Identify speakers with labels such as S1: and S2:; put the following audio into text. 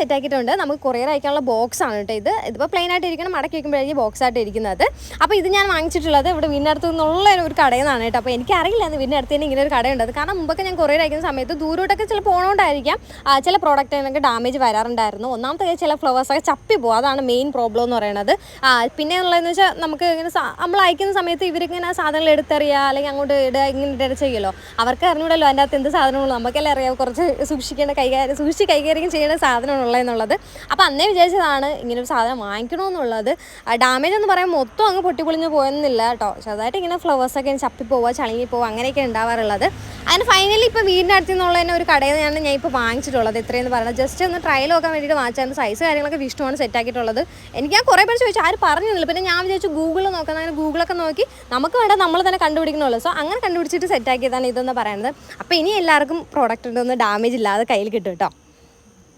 S1: സെറ്റാക്കിയിട്ടുണ്ട്. നമുക്ക് courier അയക്കാനുള്ള box ആണ് കേട്ടോ ഇതിപ്പോൾ പ്ലെയിൻ ആയിട്ട് ഇരിക്കണം, മടക്കി വയ്ക്കുമ്പോഴായിരിക്കും ബോക്സ് ആയിട്ട് ഇരിക്കുന്നത്. അപ്പോൾ ഇത് ഞാൻ വാങ്ങിച്ചിട്ടുള്ളത് ഇവിടെ വീടിനടുത്ത് നിന്നുള്ള ഒരു കടയിൽ നിന്നാണ് കേട്ടോ. അപ്പോൾ എനിക്കറിയില്ല വീടിനടുത്ത് തന്നെ ഇങ്ങനെ ഒരു കടയുണ്ട്. കാരണം മുമ്പൊക്കെ ഞാൻ കൊറിയർ അയക്കുന്ന സമയത്ത് ദൂരോട്ടൊക്കെ ചില പോകണോണ്ടായിരിക്കാം ചില പ്രോഡക്റ്റിനൊക്കെ ഡാമേജ് വരാറുണ്ടായിരുന്നു. ഒന്നാമത്തെ ചില ഫ്ലവേഴ്സൊക്കെ ചപ്പി പോകും, അതാണ് മെയിൻ പ്രോബ്ലം എന്ന് പറയുന്നത്. പിന്നെ ഉള്ളതെന്ന് വെച്ചാൽ നമുക്ക് ഇങ്ങനെ നമ്മൾ അയക്കുന്ന സമയത്ത് ഇവരിങ്ങനെ സാധനങ്ങൾ എടുത്തറിയുക അല്ലെങ്കിൽ അങ്ങോട്ട് ഇടുക ഇങ്ങനെ ഇട ചെയ്യുമല്ലോ. അവർക്ക് അറിഞ്ഞൂടല്ലോ അതിൻ്റെ അകത്ത് എന്ത് സാധനമുള്ളൂ. നമുക്കെല്ലാം അറിയാം കുറച്ച് സൂക്ഷിച്ച് കൈകാര്യം ചെയ്യേണ്ട സാധനമുള്ളതെന്നുള്ളത്. അപ്പോൾ അന്നേ വിചാരിച്ചതാണ് ഇങ്ങനൊരു സാധനം വാങ്ങിക്കണമെന്നുള്ളത്. ഡാമേജ് എന്ന് പറയുമ്പോൾ മൊത്തം അങ്ങ് പൊട്ടിപ്പൊളിഞ്ഞ് പോയെന്നില്ല കേട്ടോ. ചെറുതായിട്ട് ഇങ്ങനെ ഫ്ലവേഴ്സൊക്കെ ചപ്പി പോവുക, ചളുങ്ങി പോവുക, അങ്ങനെയൊക്കെ ഉണ്ടാവാറുള്ളത്. അതിന് ഫൈനലി ഇപ്പോൾ വീടിൻ്റെ അടുത്ത് നിന്നുള്ള തന്നെ ഒരു കടയിൽ നിന്നാണ് ഞാൻ ഇപ്പോൾ വാങ്ങിച്ചിട്ടുള്ളത്. എത്രയെന്ന് പറയുന്നത് ജസ്റ്റ് ഒന്ന് ട്രയൽ നോക്കാൻ വേണ്ടിയിട്ട് വാങ്ങിച്ചായിരുന്നു. സൈസ് കാര്യങ്ങളൊക്കെ ഇഷ്ടമാണ് സെറ്റാക്കിയിട്ടുള്ളത്. എനിക്ക് ഞാൻ കുറേ പേര് ചോദിച്ചു, ആരും പറഞ്ഞില്ല. പിന്നെ ഞാൻ വിചാരിച്ചു ഗൂഗിളിൽ നോക്കാം, അങ്ങനെ ഗൂഗിളൊക്കെ നോക്കി നമുക്ക് വേണ്ട നമ്മൾ തന്നെ കണ്ടുപിടിക്കണമല്ലോ. സോ അങ്ങനെ കണ്ടുപിടിച്ചിട്ട് സെറ്റാക്കിയതാണ് ഇതെന്ന് പറയുന്നത്. അപ്പോൾ ഇനി എല്ലാവർക്കും പ്രോഡക്റ്റ് ഉണ്ടൊന്ന് ഡാമേജ് ഇല്ലാതെ കയ്യിൽ കിട്ടും കേട്ടോ.